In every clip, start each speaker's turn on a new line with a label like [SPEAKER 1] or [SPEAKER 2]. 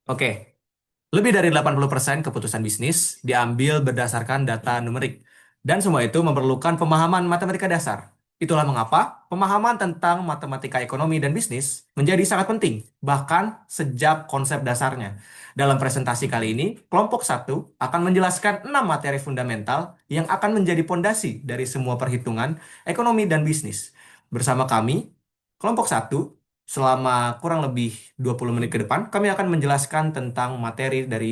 [SPEAKER 1] Oke, lebih dari 80% keputusan bisnis diambil berdasarkan data numerik. Dan semua itu memerlukan pemahaman matematika dasar. Itulah mengapa pemahaman tentang matematika ekonomi dan bisnis menjadi sangat penting, bahkan sejak konsep dasarnya. Dalam presentasi kali ini, kelompok satu akan menjelaskan 6 materi fundamental yang akan menjadi pondasi dari semua perhitungan ekonomi dan bisnis. Bersama kami, kelompok satu, selama kurang lebih 20 menit ke depan, kami akan menjelaskan tentang materi dari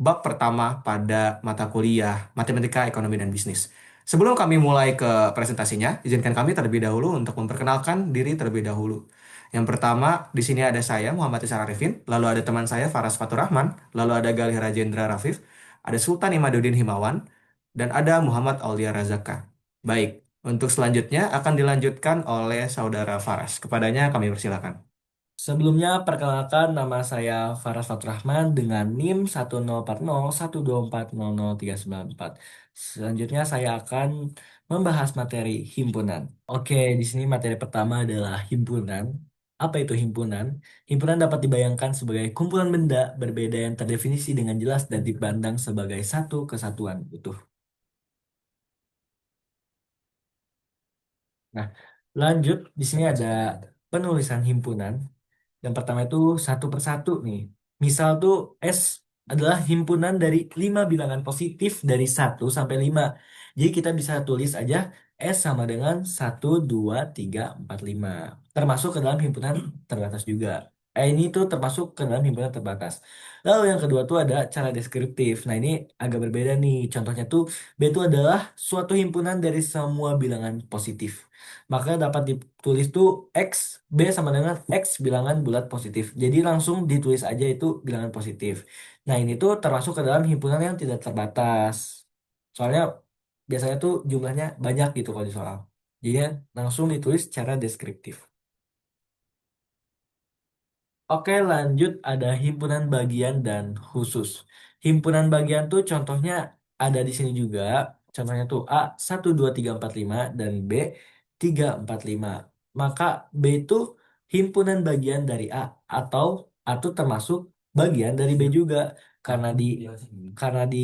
[SPEAKER 1] bab pertama pada mata kuliah Matematika Ekonomi dan Bisnis. Sebelum kami mulai ke presentasinya, izinkan kami terlebih dahulu untuk memperkenalkan diri terlebih dahulu. Yang pertama, di sini ada saya, Muhammad Isar Arifin, lalu ada teman saya, Faras Faturrahman, lalu ada Galih Rajendra Rafif, ada Sultan Imaduddin Himawan, dan ada Muhammad Aulia Razaka. Baik, untuk selanjutnya akan dilanjutkan oleh Saudara Faras. Kepadanya kami persilakan.
[SPEAKER 2] Sebelumnya, perkenalkan nama saya Faras Faturrahman dengan NIM 1040124003944. Selanjutnya saya akan membahas materi himpunan. Oke, di sini materi pertama adalah himpunan. Apa itu himpunan? Himpunan dapat dibayangkan sebagai kumpulan benda berbeda yang terdefinisi dengan jelas dan dipandang sebagai satu kesatuan utuh. Nah, lanjut di sini ada penulisan himpunan. Yang pertama itu satu persatu nih. Misal tuh S adalah himpunan dari 5 bilangan positif dari 1 sampai 5. Jadi kita bisa tulis aja S sama dengan 1, 2, 3, 4, 5. Termasuk ke dalam himpunan terbatas juga. Ini tuh termasuk ke dalam himpunan terbatas. Lalu yang kedua tuh ada cara deskriptif. Nah ini agak berbeda nih. Contohnya tuh B itu adalah suatu himpunan dari semua bilangan positif. Maka dapat ditulis tuh X, B sama dengan X bilangan bulat positif. Jadi langsung ditulis aja itu bilangan positif. Nah ini tuh termasuk ke dalam himpunan yang tidak terbatas. Soalnya biasanya tuh jumlahnya banyak gitu kalau di soal. Jadi langsung ditulis secara deskriptif. Oke, lanjut ada himpunan bagian dan khusus. Himpunan bagian tuh contohnya ada di sini juga. Contohnya tuh A 1, 2, 3, 4, 5 dan B 3, 4, 5. Maka B itu himpunan bagian dari A atau A itu termasuk bagian dari B juga. Karena di karena di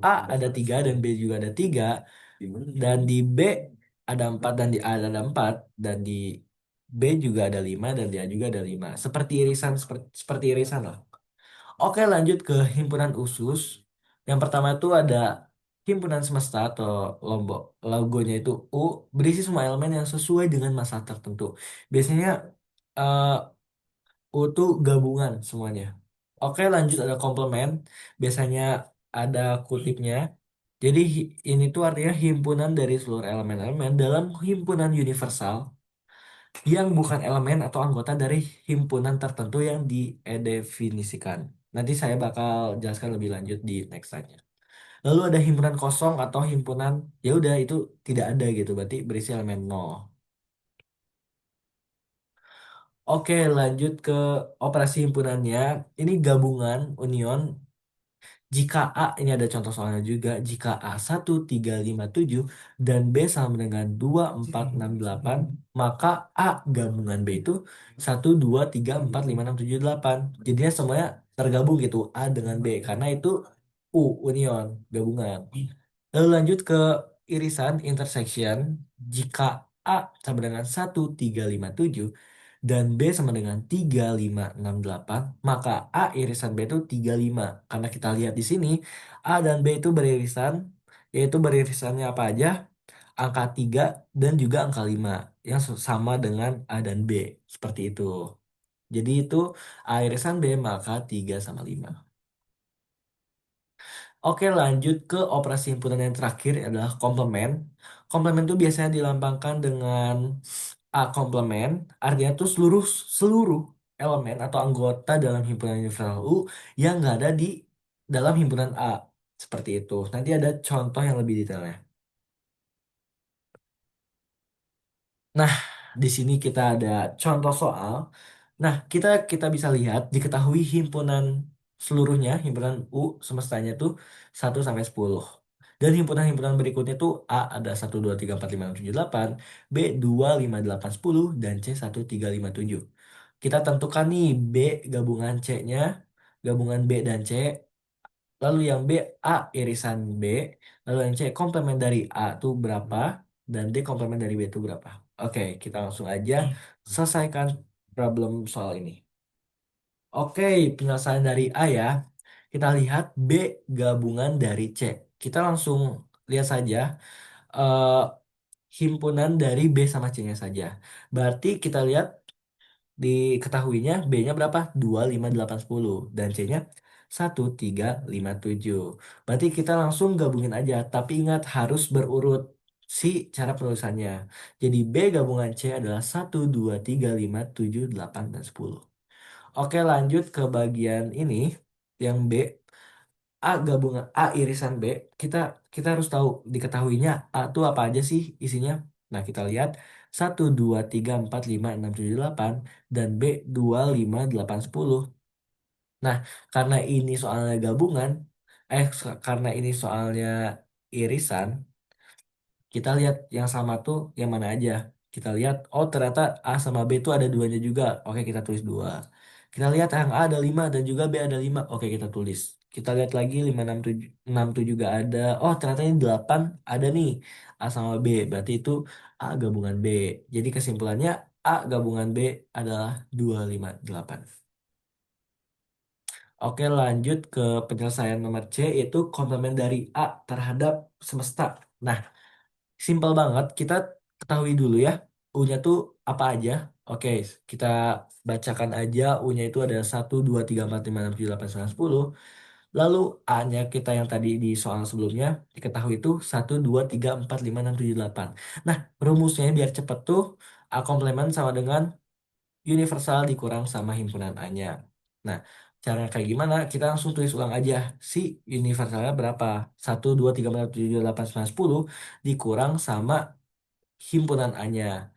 [SPEAKER 2] A ada 3 dan B juga ada 3 dan di B ada 4 dan di A ada 4 dan di B juga ada 5 dan dia juga ada 5. Seperti irisan lah. Oke, lanjut ke himpunan usus. Yang pertama itu ada himpunan semesta atau lombok. Logonya itu U, berisi semua elemen yang sesuai dengan masa tertentu. Biasanya eh, U itu gabungan semuanya. Oke, lanjut ada komplement. Biasanya ada kutipnya. Jadi ini tuh artinya himpunan dari seluruh elemen-elemen dalam himpunan universal yang bukan elemen atau anggota dari himpunan tertentu yang didefinisikan. Nanti saya bakal jelaskan lebih lanjut di next slide-nya. Lalu ada himpunan kosong atau himpunan ya udah itu tidak ada gitu, berarti berisi elemen nol. Oke, lanjut ke operasi himpunannya. Ini gabungan union. Jika A, ini ada contoh soalnya juga, jika A 1, 3, 5, 7 dan B sama dengan 2, 4, 6, 8, maka A gabungan B itu 1, 2, 3, 4, 5, 6, 7, 8. Jadinya semuanya tergabung gitu, A dengan B, karena itu U, union, gabungan. Lalu lanjut ke irisan, intersection. Jika A sama dengan 1, 3, 5, 7 dan B sama dengan 3, 5, 6, 8, maka A irisan B itu 35. Karena kita lihat di sini A dan B itu beririsan, yaitu beririsannya apa aja? Angka 3 dan juga angka 5 yang sama dengan A dan B. Seperti itu. Jadi itu A irisan B maka 3 sama 5. Oke, lanjut ke operasi himpunan yang terakhir adalah komplement. Komplement itu biasanya dilambangkan dengan A komplement, artinya itu seluruh seluruh elemen atau anggota dalam himpunan universal U yang nggak ada di dalam himpunan A. Seperti itu. Nanti ada contoh yang lebih detailnya. Nah, di sini kita ada contoh soal. Nah, kita bisa lihat diketahui himpunan seluruhnya, himpunan U semestanya tuh 1 sampai 10. Dan himpunan-himpunan berikutnya tuh A ada 1, 2, 3, 4, 5, 6, 7, 8, B 2, 5, 8, 10, dan C 1, 3, 5, 7. Kita tentukan nih B gabungan C-nya. gabungan B dan C, lalu yang B A irisan B, lalu yang C komplement dari A itu berapa, dan D komplement dari B itu berapa. Oke, kita langsung aja selesaikan problem soal ini. Oke, penyelesaian dari A ya. Kita lihat B gabungan dari C. Kita langsung lihat saja eh, himpunan dari B sama C-nya saja. Berarti kita lihat diketahuinya B-nya berapa? 2, 5, 8, 10. Dan C-nya 1, 3, 5, 7. Berarti kita langsung gabungin aja. Tapi ingat harus berurut si cara penulisannya. Jadi B gabungan C adalah 1, 2, 3, 5, 7, 8, dan 10. Oke, lanjut ke bagian ini. Yang B, A gabungan A irisan B. Kita kita harus tahu diketahuinya A itu apa aja sih isinya. Nah, kita lihat 1, 2, 3, 4, 5, 6, 7, 8 dan B 2, 5, 8, 10. Nah, karena ini soalnya gabungan, karena ini soalnya irisan, kita lihat yang sama tuh yang mana aja. Kita lihat, oh ternyata A sama B itu ada duanya juga. Oke, kita tulis dua. Kita lihat yang A ada 5 dan juga B ada 5. Oke, kita tulis. Kita lihat lagi 5, 6, 7, 6 tuh juga ada. Oh, ternyata ini 8 ada nih. A sama B. Berarti itu A gabungan B. Jadi kesimpulannya A gabungan B adalah 2, 5, 8. Oke, lanjut ke penyelesaian nomor C, yaitu komplement dari A terhadap semesta. Nah, simpel banget, kita ketahui dulu ya, U-nya tuh apa aja. Oke, kita bacakan aja, U-nya itu ada 1, 2, 3, 4, 5, 6, 7, 8, 9, 10. Lalu A-nya kita yang tadi di soal sebelumnya, diketahui itu 1, 2, 3, 4, 5, 6, 7, 8. Nah, rumusnya biar cepet tuh, A komplement sama dengan universal dikurang sama himpunan A-nya. Nah, cara kayak gimana? Kita langsung tulis ulang aja. Si universalnya berapa? 1, 2, 3, 4, 5, 6, 7, 8, 9, 10 dikurang sama himpunan A-nya.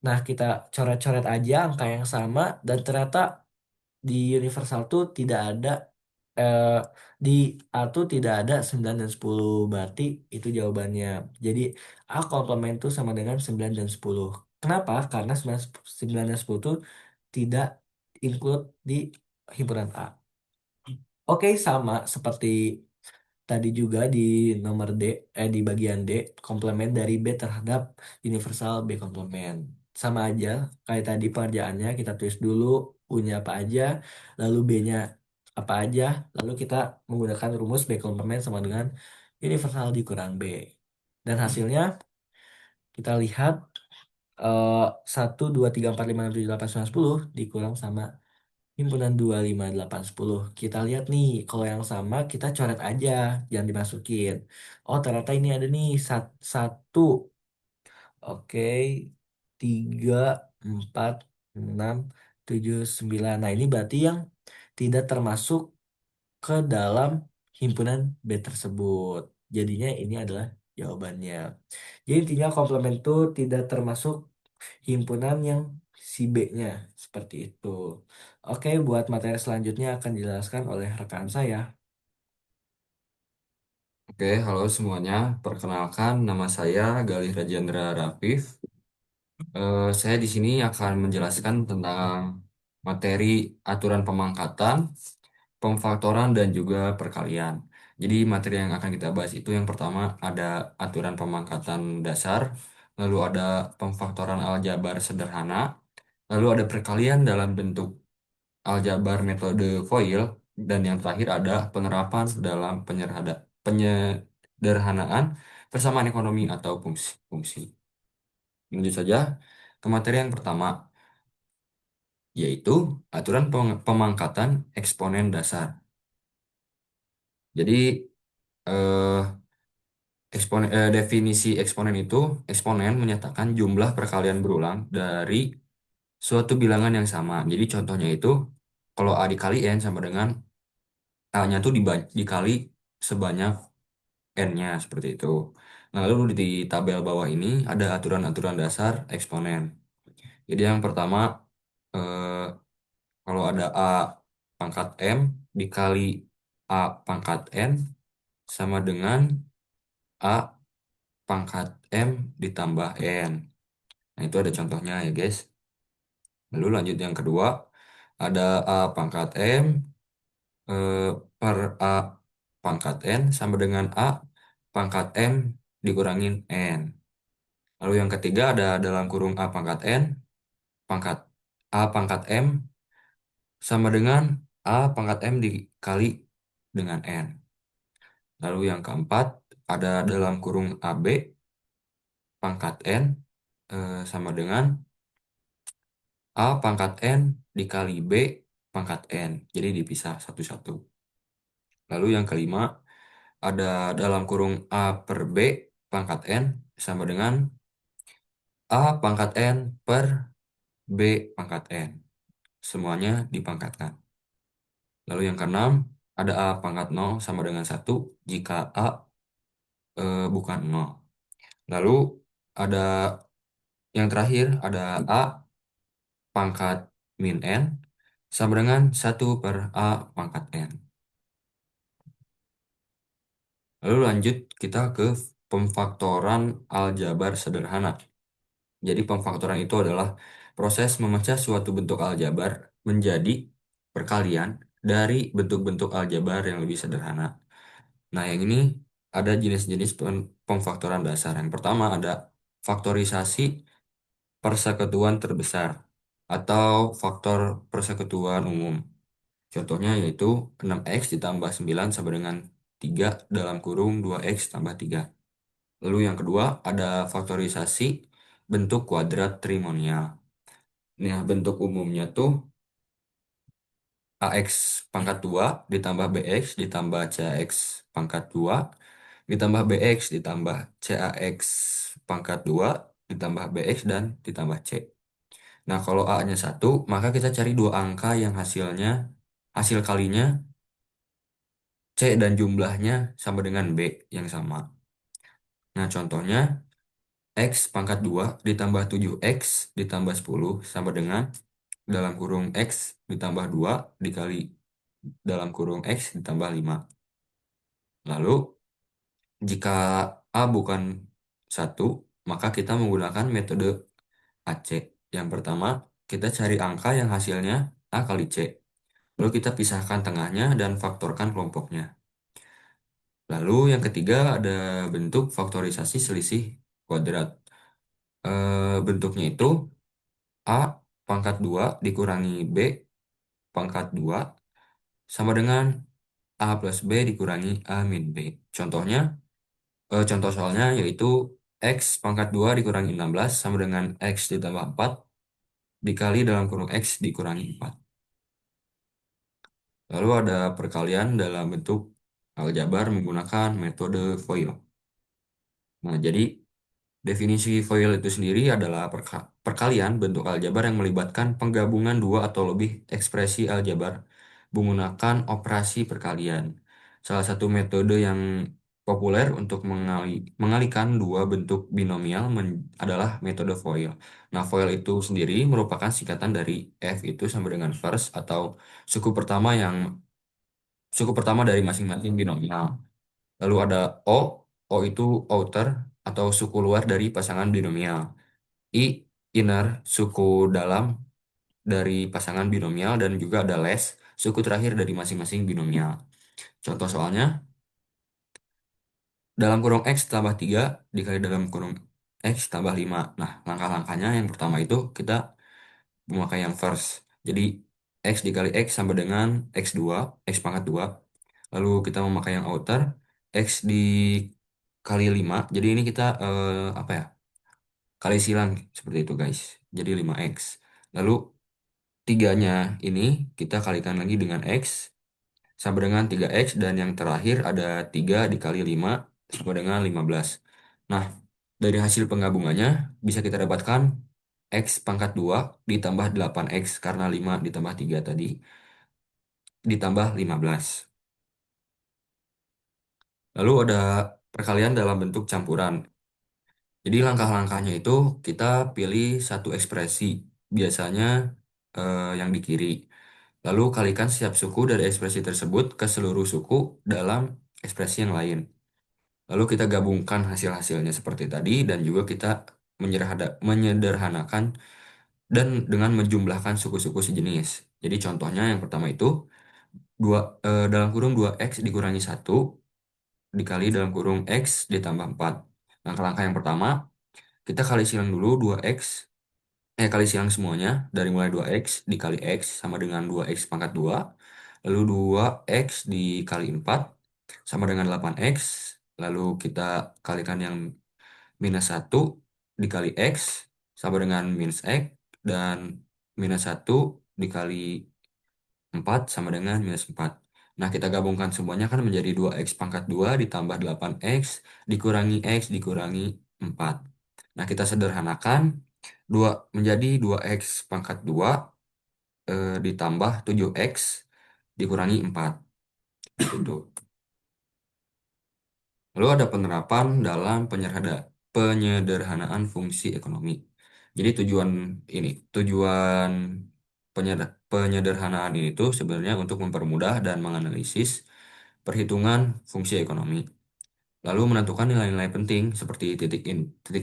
[SPEAKER 2] Nah, kita coret-coret aja angka yang sama dan ternyata di universal tuh tidak ada eh, di A tuh tidak ada 9 dan 10. Berarti itu jawabannya. Jadi A komplement tuh sama dengan 9 dan 10. Kenapa? Karena 9, 9 dan 10 tuh tidak include di himpunan A. Oke, sama seperti tadi juga di nomor D, di bagian D, komplement dari B terhadap universal B komplement. Sama aja, kayak tadi pengerjaannya, kita tulis dulu U-nya apa aja, lalu B-nya apa aja, lalu kita menggunakan rumus B komplement sama dengan universal dikurang B. Dan hasilnya kita lihat eh 1, 2, 3, 4, 5, 6, 7, 8, 9, 10 dikurang sama himpunan 2, 5, 8, 10. Kita lihat nih, kalau yang sama kita coret aja, jangan dimasukin. Oh, ternyata ini ada nih satu. Oke, 3, 4, 6, 7, 9. Nah, ini berarti yang tidak termasuk ke dalam himpunan B tersebut. Jadinya ini adalah jawabannya. Jadi intinya komplement itu tidak termasuk himpunan yang si B-nya. Seperti itu. Oke, buat materi selanjutnya akan dijelaskan oleh rekan saya.
[SPEAKER 3] Oke, halo semuanya. Perkenalkan, nama saya Galih Rajendra Rafif. Saya di sini akan menjelaskan tentang materi aturan pemangkatan, pemfaktoran, dan juga perkalian. Jadi materi yang akan kita bahas itu yang pertama ada aturan pemangkatan dasar, lalu ada pemfaktoran aljabar sederhana, lalu ada perkalian dalam bentuk aljabar metode FOIL, dan yang terakhir ada penerapan dalam penyederhanaan persamaan ekonomi atau fungsi-fungsi. Lanjut saja ke materi yang pertama, yaitu aturan pemangkatan eksponen dasar. Jadi, eh, definisi eksponen itu, eksponen menyatakan jumlah perkalian berulang dari suatu bilangan yang sama. Jadi contohnya itu, kalau A dikali N sama dengan A-nya tuh dikali sebanyak N-nya seperti itu. Nah, lalu di tabel bawah ini ada aturan-aturan dasar eksponen. Jadi yang pertama, eh, kalau ada A pangkat M dikali A pangkat N sama dengan A pangkat M ditambah N. Nah, itu ada contohnya ya guys. Lalu lanjut yang kedua, ada A pangkat M eh, per A pangkat N sama dengan A pangkat M dikurangin N. Lalu yang ketiga ada dalam kurung A pangkat N pangkat A pangkat M sama dengan A pangkat M dikali dengan N. Lalu yang keempat ada dalam kurung AB pangkat N sama dengan A pangkat N dikali B pangkat N. Jadi dipisah satu-satu. Lalu yang kelima ada dalam kurung A per B pangkat N sama dengan A pangkat N per B pangkat N. Semuanya dipangkatkan. Lalu yang keenam ada A pangkat 0 sama dengan 1 jika A bukan 0. Lalu ada yang terakhir ada A pangkat min N sama dengan 1 per A pangkat N. Lalu lanjut kita ke pemfaktoran aljabar sederhana. Jadi pemfaktoran itu adalah proses memecah suatu bentuk aljabar menjadi perkalian dari bentuk-bentuk aljabar yang lebih sederhana. Nah, yang ini ada jenis-jenis pemfaktoran dasar. Yang pertama ada faktorisasi persekutuan terbesar atau faktor persekutuan umum. Contohnya yaitu 6x ditambah 9 sama dengan 3 dalam kurung 2x tambah 3. Lalu yang kedua ada faktorisasi bentuk kuadrat trinomial. Nah, bentuk umumnya tuh ax pangkat 2 ditambah bx ditambah cax pangkat 2 ditambah bx ditambah cax pangkat 2 ditambah bx dan ditambah c. Nah, kalau a-nya 1, maka kita cari dua angka yang hasil kalinya c dan jumlahnya sama dengan b yang sama. Nah, contohnya x pangkat 2 ditambah 7x ditambah 10 sama dengan dalam kurung x ditambah 2 dikali dalam kurung x ditambah 5. Lalu, jika A bukan 1, maka kita menggunakan metode AC. Yang pertama, kita cari angka yang hasilnya A kali C. Lalu kita pisahkan tengahnya dan faktorkan kelompoknya. Lalu yang ketiga ada bentuk faktorisasi selisih kuadrat. Bentuknya itu A pangkat 2 dikurangi B pangkat 2 sama dengan A plus B dikurangi A min B. Contohnya, contoh soalnya yaitu X pangkat 2 dikurangi 16 sama dengan X ditambah 4 dikali dalam kurung X dikurangi 4. Lalu ada perkalian dalam bentuk aljabar menggunakan metode FOIL. Nah, jadi definisi FOIL itu sendiri adalah perkalian bentuk aljabar yang melibatkan penggabungan dua atau lebih ekspresi aljabar menggunakan operasi perkalian. Salah satu metode yang populer untuk mengalihkan dua bentuk binomial adalah metode FOIL. Nah, FOIL itu sendiri merupakan singkatan dari F itu sama dengan first atau suku pertama suku pertama dari masing-masing binomial. Lalu ada O, O itu outer atau suku luar dari pasangan binomial. I, inner, suku dalam dari pasangan binomial dan juga ada less, suku terakhir dari masing-masing binomial. Contoh soalnya, dalam kurung X tambah 3 dikali dalam kurung X tambah 5. Nah, langkah-langkahnya yang pertama itu kita memakai yang first. Jadi, X dikali X sama dengan X2, X pangkat 2. Lalu kita memakai yang outer, X dikali 5. Jadi ini kita, apa ya, kali silang seperti itu guys. Jadi 5X. Lalu 3-nya ini kita kalikan lagi dengan X sama dengan 3X dan yang terakhir ada 3 dikali 5 sama dengan 15. Nah, dari hasil penggabungannya bisa kita dapatkan X pangkat 2 ditambah 8X karena 5 ditambah 3 tadi ditambah 15. Lalu ada perkalian dalam bentuk campuran. Jadi langkah-langkahnya itu kita pilih satu ekspresi, biasanya yang di kiri. Lalu kalikan setiap suku dari ekspresi tersebut ke seluruh suku dalam ekspresi yang lain. Lalu kita gabungkan hasil-hasilnya seperti tadi dan juga kita menyederhanakan dan dengan menjumlahkan suku-suku sejenis. Jadi contohnya yang pertama itu dalam kurung 2x dikurangi 1 dikali dalam kurung x ditambah 4. Nah, langkah yang pertama, kita kali silang dulu 2x, kali silang semuanya dari mulai 2x dikali x sama dengan 2x pangkat 2, lalu 2x dikali 4 sama dengan 8x, lalu kita kalikan yang minus 1 dikali x sama dengan minus x, dan minus 1 dikali 4 sama dengan minus 4. Nah, kita gabungkan semuanya kan menjadi 2x pangkat 2 ditambah 8x dikurangi x dikurangi 4. Nah, kita sederhanakan 2 menjadi 2x pangkat 2 ditambah 7x dikurangi 4. Itu. Lalu ada penerapan dalam penyederhanaan fungsi ekonomi. Jadi tujuan penyederhanaan ini tuh sebenarnya untuk mempermudah dan menganalisis perhitungan fungsi ekonomi. Lalu menentukan nilai-nilai penting seperti titik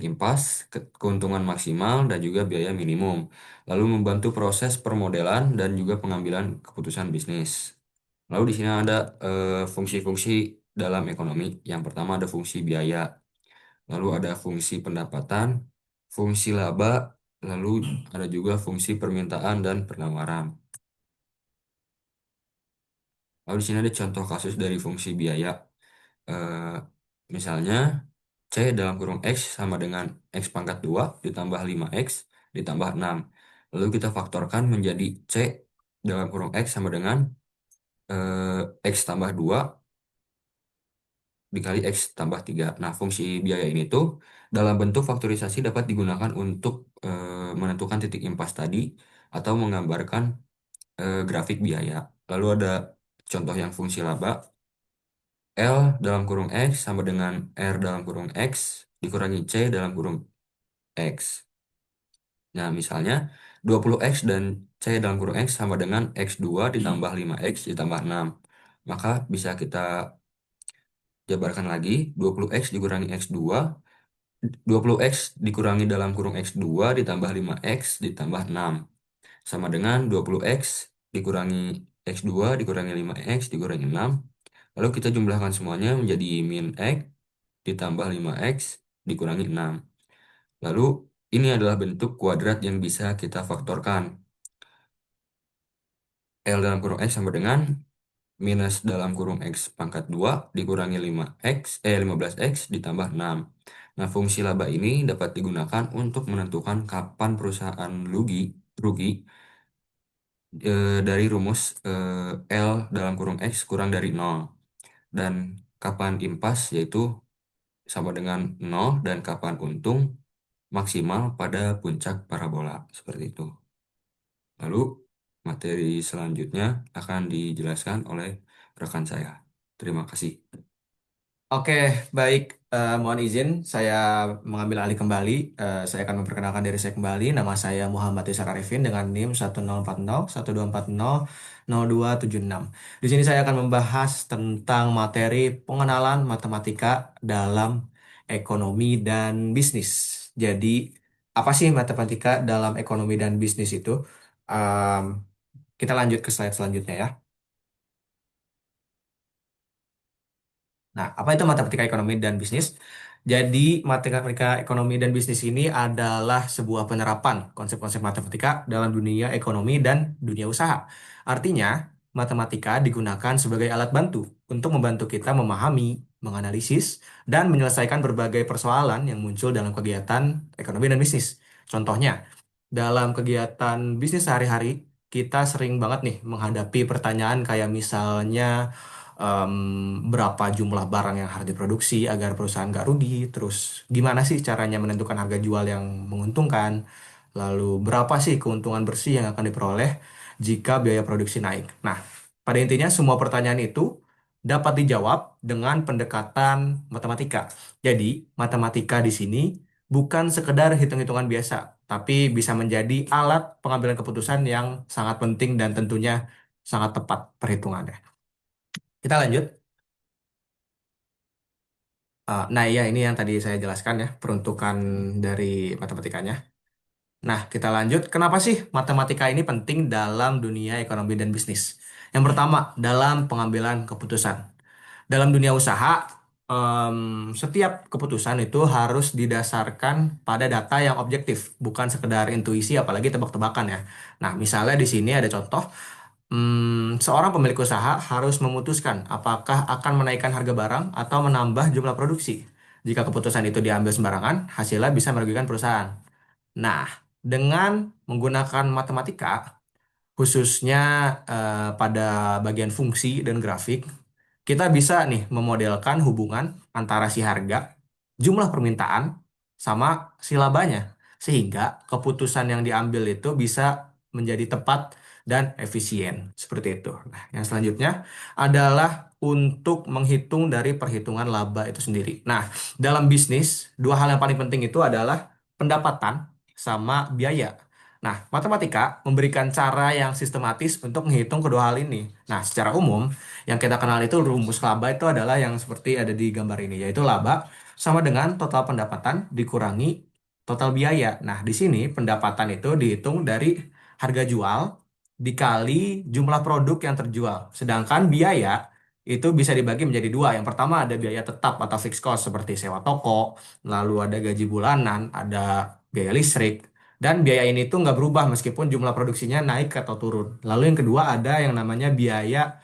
[SPEAKER 3] impas, keuntungan maksimal, dan juga biaya minimum. Lalu membantu proses permodelan dan juga pengambilan keputusan bisnis. Lalu di sini ada fungsi-fungsi dalam ekonomi. Yang pertama ada fungsi biaya, lalu ada fungsi pendapatan, fungsi laba, lalu ada juga fungsi permintaan dan penawaran. Lalu di sini ada contoh kasus dari fungsi biaya. Eh, Misalnya C dalam kurung X sama dengan X pangkat 2 ditambah 5X ditambah 6. Lalu kita faktorkan menjadi C dalam kurung X sama dengan X tambah 2 dikali X tambah 3. Nah, fungsi biaya ini tuh dalam bentuk faktorisasi dapat digunakan untuk menentukan titik impas tadi atau menggambarkan grafik biaya. Lalu ada contoh yang fungsi laba. L dalam kurung X sama dengan R dalam kurung X dikurangi C dalam kurung X. Nah, misalnya 20X dan C dalam kurung X sama dengan X2 ditambah 5X ditambah 6. Maka bisa kita jabarkan lagi, 20X dikurangi X2, 20X dikurangi dalam kurung X2 ditambah 5X ditambah 6. Sama dengan 20X dikurangi X2 dikurangi 5X dikurangi 6. Lalu kita jumlahkan semuanya menjadi min X ditambah 5X dikurangi 6. Lalu ini adalah bentuk kuadrat yang bisa kita faktorkan. L dalam kurung X sama dengan minus dalam kurung X pangkat 2 dikurangi 15X ditambah 6. Nah, fungsi laba ini dapat digunakan untuk menentukan kapan perusahaan rugi dari rumus L dalam kurung X kurang dari 0. Dan kapan impas yaitu sama dengan 0 dan kapan untung maksimal pada puncak parabola. Seperti itu. Lalu materi selanjutnya akan dijelaskan oleh rekan saya. Terima kasih.
[SPEAKER 1] Oke, baik. Mohon izin, saya mengambil alih kembali. Saya akan memperkenalkan diri saya kembali. Nama saya Muhammad Isar Arifin dengan NIM 1040 1240 0276. Di sini saya akan membahas tentang materi pengenalan matematika dalam ekonomi dan bisnis. Jadi, apa sih matematika dalam ekonomi dan bisnis itu? Em, kita lanjut ke slide selanjutnya ya. Nah, apa itu matematika ekonomi dan bisnis? Jadi, matematika ekonomi dan bisnis ini adalah sebuah penerapan konsep-konsep matematika dalam dunia ekonomi dan dunia usaha. Artinya, matematika digunakan sebagai alat bantu untuk membantu kita memahami, menganalisis, dan menyelesaikan berbagai persoalan yang muncul dalam kegiatan ekonomi dan bisnis. Contohnya, dalam kegiatan bisnis sehari-hari, kita sering banget nih menghadapi pertanyaan kayak misalnya berapa jumlah barang yang harus diproduksi agar perusahaan nggak rugi, terus gimana sih caranya menentukan harga jual yang menguntungkan, lalu berapa sih keuntungan bersih yang akan diperoleh jika biaya produksi naik. Nah, pada intinya semua pertanyaan itu dapat dijawab dengan pendekatan matematika. Jadi, matematika di sini bukan sekedar hitung-hitungan biasa, tapi bisa menjadi alat pengambilan keputusan yang sangat penting dan tentunya sangat tepat perhitungannya. Kita lanjut. Nah, iya ini yang tadi saya jelaskan ya, peruntukan dari matematikanya. Nah, kita lanjut. Kenapa sih matematika ini penting dalam dunia ekonomi dan bisnis? Yang pertama, dalam pengambilan keputusan. Dalam dunia usaha, setiap keputusan itu harus didasarkan pada data yang objektif, bukan sekedar intuisi, apalagi tebak-tebakan ya. Nah, misalnya di sini ada contoh, seorang pemilik usaha harus memutuskan apakah akan menaikkan harga barang atau menambah jumlah produksi. Jika keputusan itu diambil sembarangan, hasilnya bisa merugikan perusahaan. Nah, dengan menggunakan matematika, khususnya pada bagian fungsi dan grafik, kita bisa nih memodelkan hubungan antara si harga, jumlah permintaan, sama si labanya. Sehingga keputusan yang diambil itu bisa menjadi tepat dan efisien. Seperti itu. Nah, yang selanjutnya adalah untuk menghitung dari perhitungan laba itu sendiri. Nah, dalam bisnis, dua hal yang paling penting itu adalah pendapatan sama biaya. Nah, matematika memberikan cara yang sistematis untuk menghitung kedua hal ini. Nah, secara umum, yang kita kenal itu rumus laba itu adalah yang seperti ada di gambar ini, yaitu laba sama dengan total pendapatan dikurangi total biaya. Nah, di sini pendapatan itu dihitung dari harga jual dikali jumlah produk yang terjual. Sedangkan biaya itu bisa dibagi menjadi dua. Yang pertama ada biaya tetap atau fixed cost seperti sewa toko, lalu ada gaji bulanan, ada biaya listrik. Dan biaya ini tuh nggak berubah meskipun jumlah produksinya naik atau turun. Lalu yang kedua ada yang namanya biaya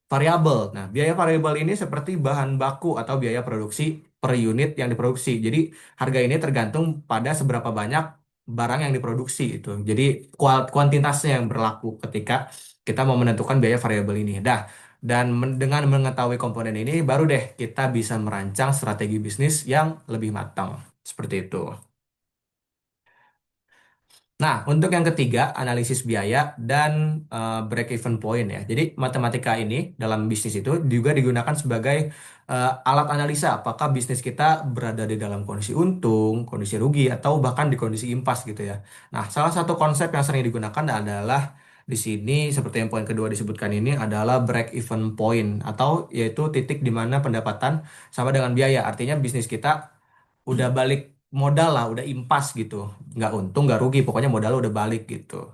[SPEAKER 1] variabel. Nah, biaya variabel ini seperti bahan baku atau biaya produksi per unit yang diproduksi. Jadi, harga ini tergantung pada seberapa banyak barang yang diproduksi itu. Jadi, kuantitasnya yang berlaku ketika kita mau menentukan biaya variabel ini. Dan dengan mengetahui komponen ini, baru deh kita bisa merancang strategi bisnis yang lebih matang. Seperti itu. Nah, untuk yang ketiga, analisis biaya dan break even point ya. Jadi, matematika ini dalam bisnis itu juga digunakan sebagai alat analisa apakah bisnis kita berada di dalam kondisi untung, kondisi rugi, atau bahkan di kondisi impas gitu ya. Nah, salah satu konsep yang sering digunakan adalah di sini seperti yang poin kedua disebutkan ini adalah break even point atau yaitu titik di mana pendapatan sama dengan biaya. Artinya bisnis kita udah balik modal lah, udah impas gitu. Nggak untung, nggak rugi, pokoknya modal udah balik gitu.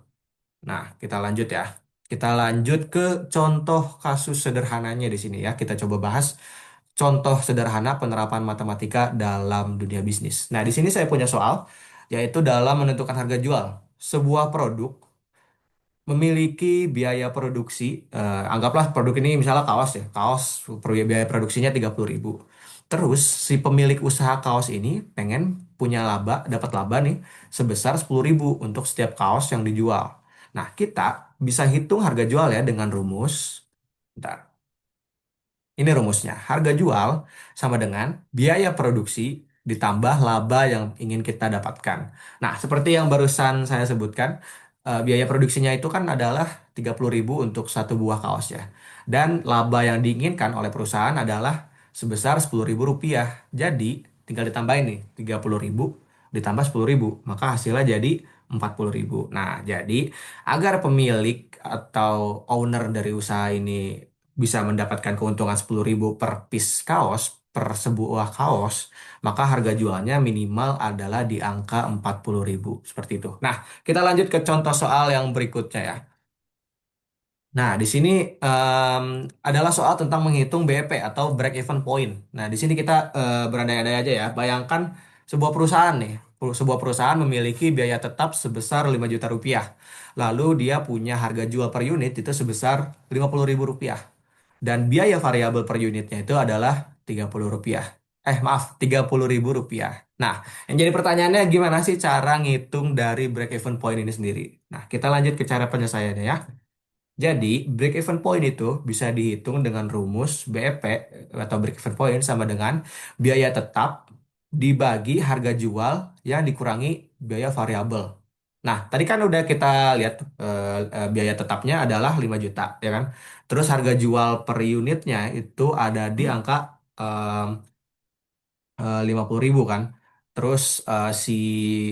[SPEAKER 1] Nah, kita lanjut ya. Kita lanjut ke contoh kasus sederhananya di sini ya. Kita coba bahas contoh sederhana penerapan matematika dalam dunia bisnis. Nah, di sini saya punya soal, yaitu dalam menentukan harga jual. Sebuah produk memiliki biaya produksi, anggaplah produk ini misalnya kaos ya, kaos biaya produksinya 30.000. Terus si pemilik usaha kaos ini pengen punya laba, dapat laba nih sebesar 10.000 untuk setiap kaos yang dijual. Nah, kita bisa hitung harga jual ya dengan rumus. Bentar. Ini rumusnya. Harga jual sama dengan biaya produksi ditambah laba yang ingin kita dapatkan. Nah, seperti yang barusan saya sebutkan, biaya produksinya itu kan adalah 30.000 untuk satu buah kaos ya. Dan laba yang diinginkan oleh perusahaan adalah sebesar 10.000 rupiah. Jadi, tinggal ditambahin nih, 30.000 ditambah 10.000. Maka hasilnya jadi 40.000. Nah, jadi agar pemilik atau owner dari usaha ini bisa mendapatkan keuntungan 10.000 per piece kaos, per sebuah kaos, maka harga jualnya minimal adalah di angka 40.000. Seperti itu. Nah, kita lanjut ke contoh soal yang berikutnya ya. Nah, di sini adalah soal tentang menghitung BEP atau break even point. Nah, di sini kita berandai-andai aja ya. Bayangkan sebuah perusahaan nih. Sebuah perusahaan memiliki biaya tetap sebesar 5 juta rupiah. Lalu dia punya harga jual per unit itu sebesar 50.000 rupiah. Dan biaya variabel per unitnya itu adalah 30 rupiah. Maaf, 30.000 rupiah. Nah, yang jadi pertanyaannya gimana sih cara ngitung dari break even point ini sendiri? Nah, kita lanjut ke cara penyelesaiannya ya. Jadi, break even point itu bisa dihitung dengan rumus BEP atau break even point sama dengan biaya tetap dibagi harga jual yang dikurangi biaya variabel. Nah, tadi kan udah kita lihat biaya tetapnya adalah 5 juta, ya kan? Terus harga jual per unitnya itu ada di angka 50.000 kan. Terus si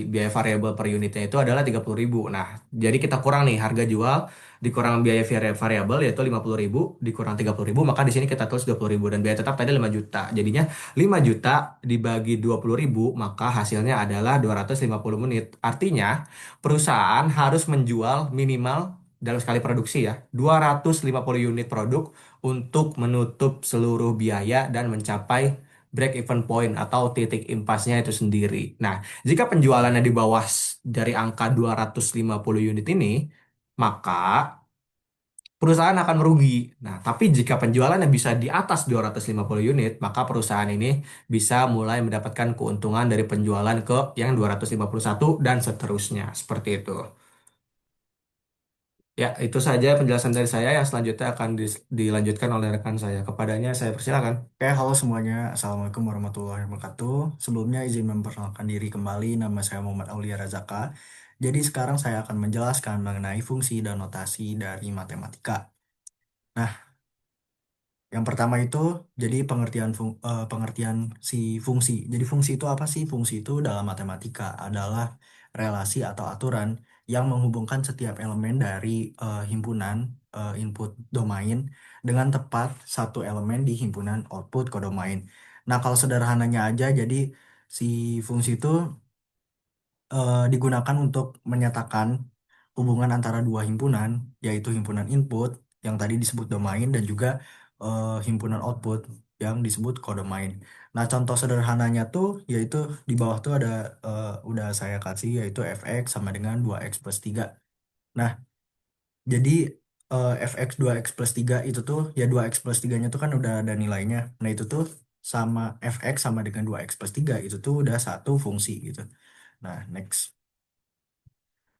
[SPEAKER 1] biaya variabel per unitnya itu adalah 30.000. Nah, jadi kita kurang nih harga jual dikurang biaya variabel yaitu 50.000 dikurang 30.000 maka di sini kita tulis 20.000 dan biaya tetap tadi 5 juta. Jadinya 5 juta dibagi 20.000 maka hasilnya adalah 250 menit. Artinya perusahaan harus menjual minimal dalam sekali produksi ya, 250 unit produk untuk menutup seluruh biaya dan mencapai break even point atau titik impasnya itu sendiri. Nah, jika penjualannya di bawah dari angka 250 unit ini, maka perusahaan akan merugi. Nah, tapi jika penjualannya bisa di atas 250 unit, maka perusahaan ini bisa mulai mendapatkan keuntungan dari penjualan ke yang 251 dan seterusnya. Seperti itu. Ya, itu saja penjelasan dari saya. Yang selanjutnya akan dilanjutkan oleh rekan saya. Kepadanya saya persilakan.
[SPEAKER 4] Oke, halo semuanya. Assalamualaikum warahmatullahi wabarakatuh. Sebelumnya izin memperkenalkan diri kembali. Nama saya Muhammad Aulia Razaka. Jadi sekarang saya akan menjelaskan mengenai fungsi dan notasi dari matematika. Nah, yang pertama itu jadi pengertian si fungsi. Jadi fungsi itu apa sih? Fungsi itu dalam matematika adalah relasi atau aturan yang menghubungkan setiap elemen dari himpunan input domain dengan tepat satu elemen di himpunan output kodomain. Nah, kalau sederhananya aja, jadi si fungsi itu digunakan untuk menyatakan hubungan antara dua himpunan, yaitu himpunan input yang tadi disebut domain dan juga himpunan output yang disebut kodomain. Nah, contoh sederhananya tuh yaitu di bawah tuh ada udah saya kasih yaitu fx sama dengan 2x plus 3. Nah, jadi fx 2x plus 3 itu tuh ya 2x plus 3-nya tuh kan udah ada nilainya. Nah, itu tuh sama fx sama dengan 2x plus 3 itu tuh udah satu fungsi gitu. Nah, next.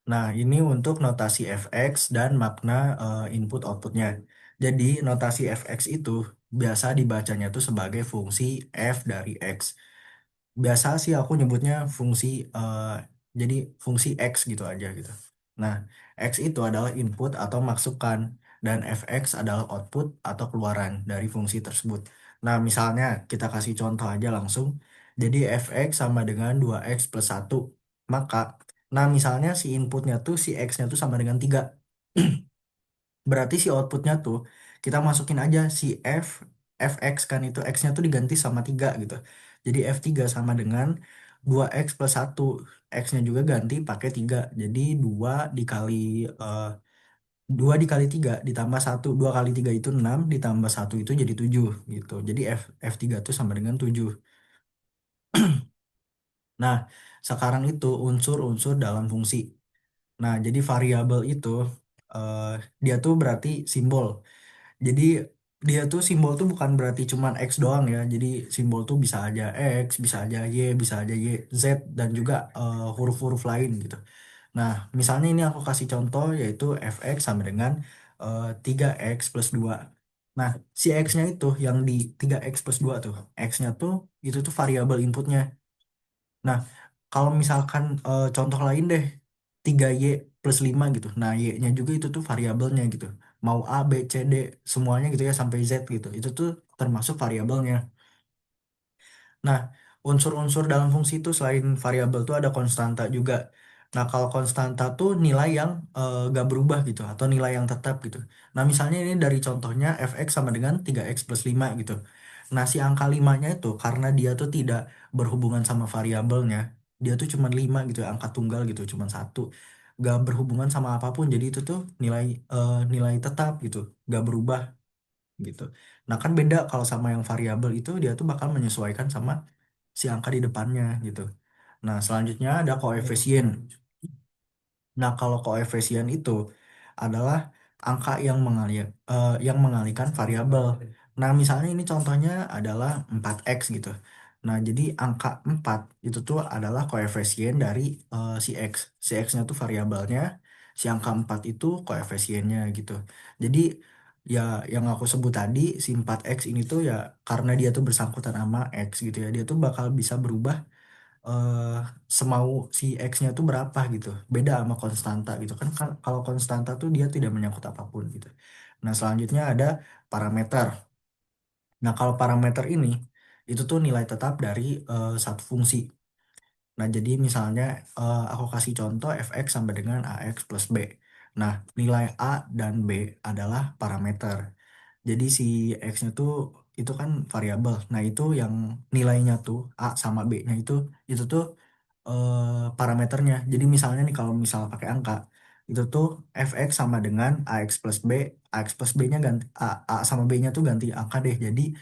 [SPEAKER 4] Nah, ini untuk notasi fx dan makna input outputnya. Jadi, notasi fx itu biasa dibacanya tuh sebagai fungsi f dari x. Biasa sih aku nyebutnya fungsi, jadi fungsi x gitu aja gitu. Nah, x itu adalah input atau masukan, dan fx adalah output atau keluaran dari fungsi tersebut. Nah, misalnya kita kasih contoh aja langsung. Jadi, fx sama dengan 2x plus 1. Maka, nah misalnya si inputnya tuh, si x-nya tuh sama dengan 3. Berarti si outputnya tuh kita masukin aja si fx kan, itu x-nya tuh diganti sama 3 gitu. Jadi f3 sama dengan 2x plus 1. X-nya juga ganti pakai 3. Jadi 2 dikali 2 dikali 3 ditambah 1. 2 kali 3 itu 6 ditambah 1 itu jadi 7 gitu. Jadi f3 tuh sama dengan 7. Nah, sekarang itu unsur-unsur dalam fungsi. Nah, jadi variabel itu eh, dia tuh berarti simbol. Jadi dia tuh simbol tuh bukan berarti cuman X doang ya. Jadi simbol tuh bisa aja X, bisa aja Y, bisa aja Y, Z, dan juga huruf-huruf lain gitu. Nah, misalnya ini aku kasih contoh yaitu fx sama dengan 3x plus 2. Nah, si x-nya itu yang di 3x plus 2 tuh, x-nya tuh itu tuh variabel inputnya. Nah, kalau misalkan contoh lain deh, 3y plus 5 gitu. Nah, y-nya juga itu tuh variabelnya gitu. Mau A, B, C, D, semuanya gitu ya sampai Z gitu. Itu tuh termasuk variabelnya. Nah, unsur-unsur dalam fungsi itu selain variabel tuh ada konstanta juga. Nah, kalau konstanta tuh nilai yang gak berubah gitu, atau nilai yang tetap gitu. Nah, misalnya ini dari contohnya fx sama dengan 3x plus 5 gitu. Nah, si angka 5-nya itu karena dia tuh tidak berhubungan sama variabelnya, dia tuh cuma 5 gitu, angka tunggal gitu, cuma satu. Gak berhubungan sama apapun, jadi itu tuh nilai tetap gitu, gak berubah gitu. Nah, kan beda kalau sama yang variabel itu dia tuh bakal menyesuaikan sama si angka di depannya gitu. Nah, selanjutnya ada koefisien. Nah, kalau koefisien itu adalah angka yang mengalihkan variabel. Nah, misalnya ini contohnya adalah 4x gitu. Nah, jadi angka 4 itu tuh adalah koefisien dari si x. Si x-nya tuh variabelnya, si angka 4 itu koefisiennya gitu. Jadi ya yang aku sebut tadi, si 4x ini tuh ya karena dia tuh bersangkutan sama x gitu ya. Dia tuh bakal bisa berubah eh semau si X-nya tuh berapa gitu. Beda sama konstanta gitu kan. Kalau konstanta tuh dia tidak menyangkut apapun gitu. Nah, selanjutnya ada parameter. Nah, kalau parameter ini itu tuh nilai tetap dari satu fungsi. Nah, jadi misalnya aku kasih contoh fx sama dengan ax plus b. Nah, nilai a dan b adalah parameter. Jadi si x-nya tuh itu kan variabel. Nah, itu yang nilainya tuh a sama b-nya itu tuh parameternya. Jadi misalnya nih kalau misal pakai angka, itu tuh fx sama dengan ax plus b, ax plus b-nya ganti a sama b-nya tuh ganti angka deh. Jadi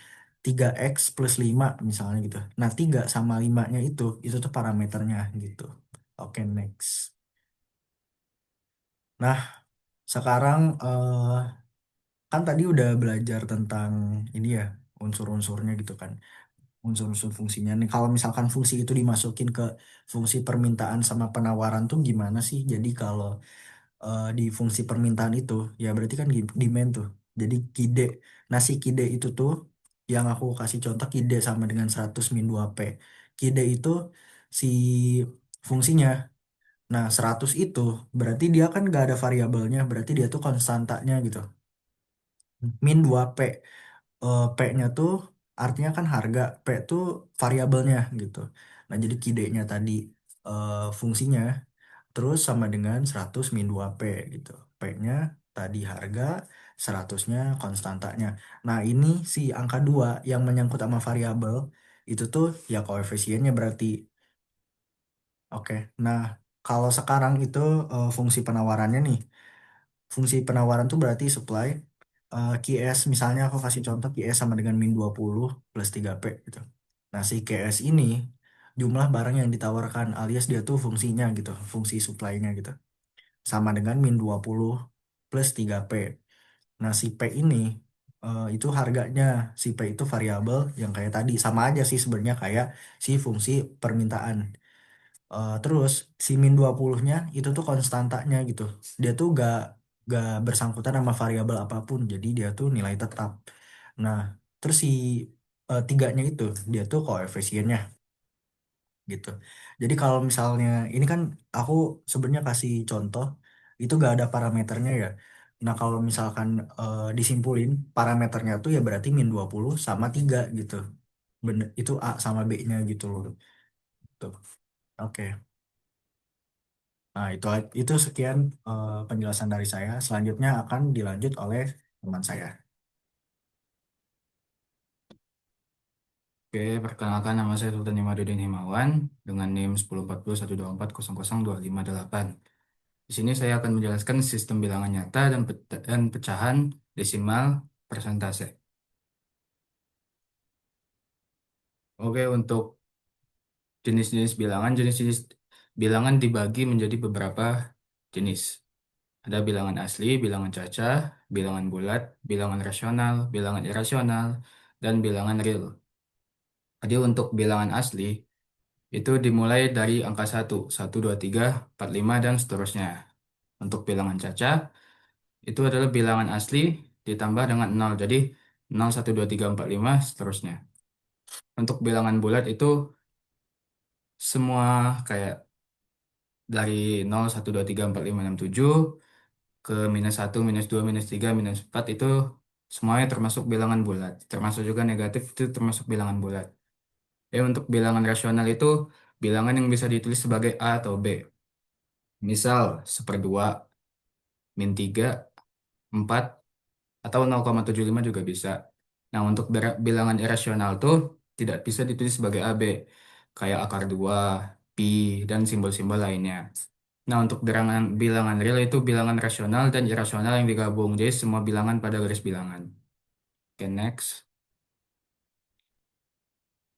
[SPEAKER 4] 3x plus 5 misalnya gitu. Nah, 3 sama 5-nya itu tuh parameternya gitu. Oke, next. Nah, sekarang kan tadi udah belajar tentang ini ya, unsur-unsurnya gitu kan. Unsur-unsur fungsinya. Nih, kalau misalkan fungsi itu dimasukin ke fungsi permintaan sama penawaran tuh gimana sih? Jadi kalau di fungsi permintaan itu ya berarti kan demand tuh. Jadi kide. Nah, si kide itu tuh yang aku kasih contoh kide sama dengan 100 min 2p. Kide itu si fungsinya. Nah, 100 itu berarti dia kan gak ada variabelnya, berarti dia tuh konstantanya gitu. Min 2p. P-nya tuh artinya kan harga, P tuh variabelnya gitu. Nah, jadi kide-nya tadi fungsinya terus sama dengan 100 min 2P gitu. P-nya tadi harga, 100-nya konstantanya. Nah, ini si angka 2 yang menyangkut sama variabel itu tuh ya koefisiennya berarti. Oke. Nah, kalau sekarang itu fungsi penawarannya nih. Fungsi penawaran tuh berarti supply QS, misalnya aku kasih contoh QS sama dengan min 20 plus 3P gitu. Nah, si QS ini jumlah barang yang ditawarkan alias dia tuh fungsinya gitu, fungsi supply-nya gitu. Sama dengan min 20 plus 3P. Nah, si P ini itu harganya, si P itu variabel yang kayak tadi, sama aja sih sebenarnya kayak si fungsi permintaan. Terus si min 20-nya itu tuh konstantanya gitu. Dia tuh gak bersangkutan sama variabel apapun, jadi dia tuh nilai tetap. Nah, terus si tiganya itu dia tuh koefisiennya gitu. Jadi kalau misalnya ini kan aku sebenarnya kasih contoh itu gak ada parameternya ya. Nah, kalau misalkan disimpulin parameternya tuh ya berarti min 20 sama 3 gitu. Bener, itu A sama B-nya gitu loh. Tuh. Oke. Nah, itu sekian penjelasan dari saya. Selanjutnya akan dilanjut oleh teman saya.
[SPEAKER 3] Oke, perkenalkan nama saya Sultan Imaduddin Himawan dengan NIM 104012400258. Di sini saya akan menjelaskan sistem bilangan nyata dan pecahan desimal persentase. Oke, untuk jenis-jenis bilangan dibagi menjadi beberapa jenis. Ada bilangan asli, bilangan cacah, bilangan bulat, bilangan rasional, bilangan irasional, dan bilangan real. Jadi untuk bilangan asli, itu dimulai dari angka 1, 2, 3, 4, 5, dan seterusnya. Untuk bilangan cacah, itu adalah bilangan asli ditambah dengan 0. Jadi 0, 1, 2, 3, 4, 5, seterusnya. Untuk bilangan bulat itu semua kayak dari 0, 1, 2, 3, 4, 5, 6, 7 ke -1, -2, -3, -4 itu semuanya termasuk bilangan bulat. Termasuk juga negatif itu termasuk bilangan bulat. Untuk bilangan rasional itu bilangan yang bisa ditulis sebagai A atau B. Misal 1/2, -3, 4, atau 0,75 juga bisa. Nah, untuk bilangan irasional tuh tidak bisa ditulis sebagai AB, kayak akar 2, pi, dan simbol-simbol lainnya. Nah, untuk bilangan real itu bilangan rasional dan irasional yang digabung. Jadi semua bilangan pada garis bilangan. Oke, next.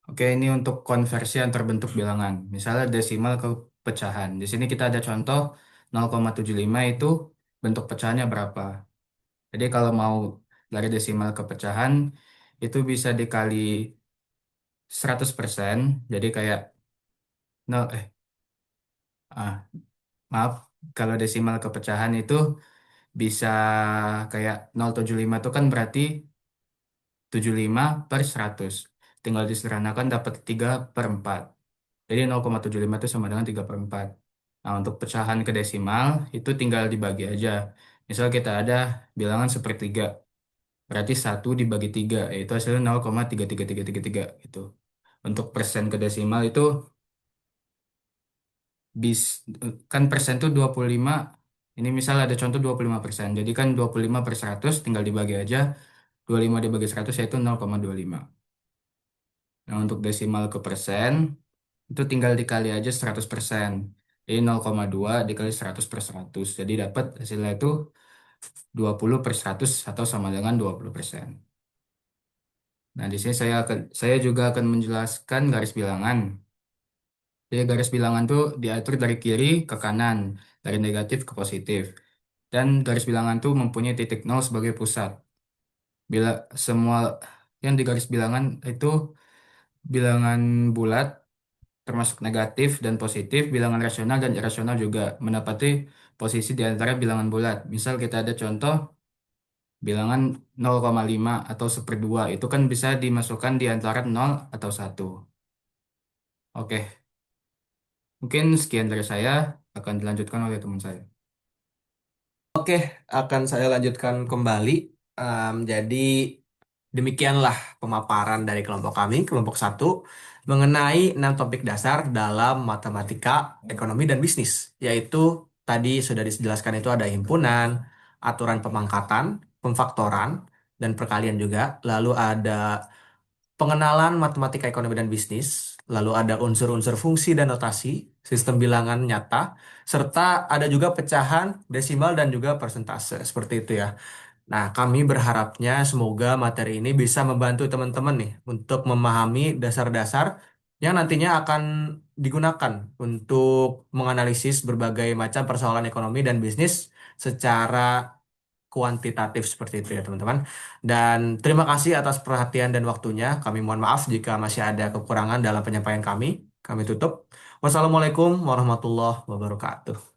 [SPEAKER 3] Oke, ini untuk konversi antar bentuk bilangan. Misalnya desimal ke pecahan. Di sini kita ada contoh 0,75 itu bentuk pecahannya berapa. Jadi kalau mau dari desimal ke pecahan itu bisa dikali 100%. Jadi kayak nol ah maaf, kalau desimal ke pecahan itu bisa kayak 0,75 itu kan berarti 75/100. Tinggal disederhanakan dapat 3/4. Jadi 0,75 itu sama dengan 3/4. Nah, untuk pecahan ke desimal itu tinggal dibagi aja. Misal kita ada bilangan sepertiga. Berarti 1 dibagi 3, yaitu hasilnya 0,33333 gitu. Untuk persen ke desimal itu bis, kan persen itu 25. Ini misal ada contoh 25%. Jadi kan 25/100 tinggal dibagi aja. 25 dibagi 100 yaitu 0,25. Nah, untuk desimal ke persen, itu tinggal dikali aja 100%.
[SPEAKER 5] Jadi 0,2 dikali 100 per 100. Jadi dapat hasilnya itu 20 per 100 atau sama dengan 20%. Nah, di sini saya juga akan menjelaskan garis bilangan. Jadi garis bilangan tuh diatur dari kiri ke kanan, dari negatif ke positif. Dan garis bilangan tuh mempunyai titik nol sebagai pusat. Bila semua yang di garis bilangan itu bilangan bulat, termasuk negatif dan positif, bilangan rasional dan irasional juga mendapati posisi di antara bilangan bulat. Misal kita ada contoh bilangan 0,5 atau 1/2, itu kan bisa dimasukkan di antara 0 atau 1. Oke, mungkin sekian dari saya, akan dilanjutkan oleh teman saya.
[SPEAKER 1] Oke, akan saya lanjutkan kembali. Jadi demikianlah pemaparan dari kelompok kami, kelompok satu, mengenai 6 topik dasar dalam matematika, ekonomi, dan bisnis. Yaitu tadi sudah dijelaskan itu ada himpunan, aturan pemangkatan, pemfaktoran, dan perkalian juga. Lalu ada pengenalan matematika ekonomi dan bisnis, lalu ada unsur-unsur fungsi dan notasi, sistem bilangan nyata, serta ada juga pecahan, desimal, dan juga persentase. Seperti itu ya. Nah, kami berharapnya semoga materi ini bisa membantu teman-teman nih untuk memahami dasar-dasar yang nantinya akan digunakan untuk menganalisis berbagai macam persoalan ekonomi dan bisnis secara kuantitatif seperti itu ya teman-teman. Dan terima kasih atas perhatian dan waktunya. Kami mohon maaf jika masih ada kekurangan dalam penyampaian kami. Kami tutup. Wassalamualaikum warahmatullahi wabarakatuh.